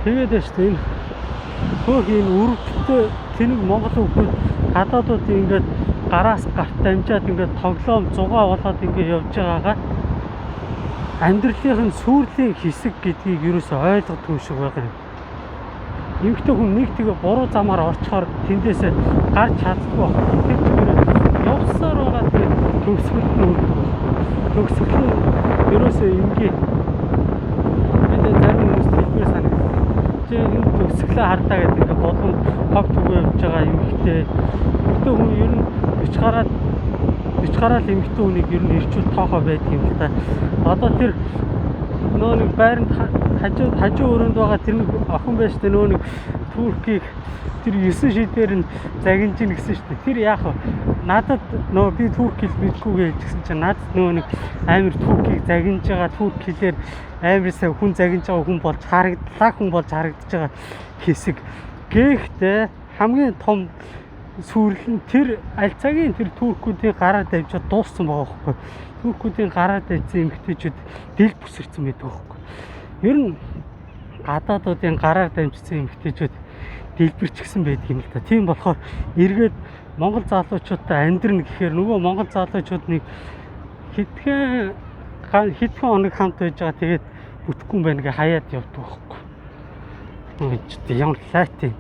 Тэгээд байж тээ энэ хөөх энэ өрөвдөлтөй тэнэг Монгол хүмүүс гадаадууд ингээд гараас гарт дамжаад ингээд тоглоом зугаа болоод ингээд явж байгаагаа амьдралын сүрлийн хэсэг гэдгийг юусоо ойлгодгүй шиг байгаа юм. Эмэгтэй хүн нэг тэгээ буруу замаар орчхоор тэндээсээ гарч чаддгүй байна. Тэр чигээр явсаар байгаа тэгээ төгсгөл нь үрдэг. Төгсгөл нь юусоо ингээ мэдээ зарим хүмүүс хэлбэр санагдав. Чи энэ төгсгөлөө хардаа гэдэг ингээ болгон хог түгөө явж байгаа эмэгтэй. Эмэгтэй хүн ер нь 40 гараад эмэгтэй хүнийг ер нь ирчүүл тоохоо байдаг юм л та. Одоо тэр нөө нэг байранд хажуу өрөөнд байгаа тэр нэг охин байж тээ нөө нэг Туркийг тэр 9 шидээр нь загинж ийн гэсэн шүү дээ. Тэр яах вэ? Надад нөө би турк хэл мэдгүйгээ гэсэн чинь надад нөө нэг амир туркийг загинж байгаа турк хэлээр амир сайн хүн загинж байгаа хүн болж харагдаж байгаа хэсэг. Гэхдээ хамгийн том сүрэл нь тэр аль цагийн тэр туркуудын гараар давжаад дууссан байгаа байхгүй. Туркуудын гараар давжсан эмэгтэйчүүд дэл бүсэрсэн байдаг байхгүй. Ер нь гадаадуудын гараар дамжсан эмэгтэйчүүд дэлбэрчгсэн байдаг юм л та. Тийм болохоор эргээд Монгол залуучуудтай амьдрна гэхээр нөгөө Монгол залуучуудыг хэдхэн хоног хамт байж байгаа тэгээд бүтэхгүй юм байна гэ хаяад явдаг байхгүй. Ямар лайт юм.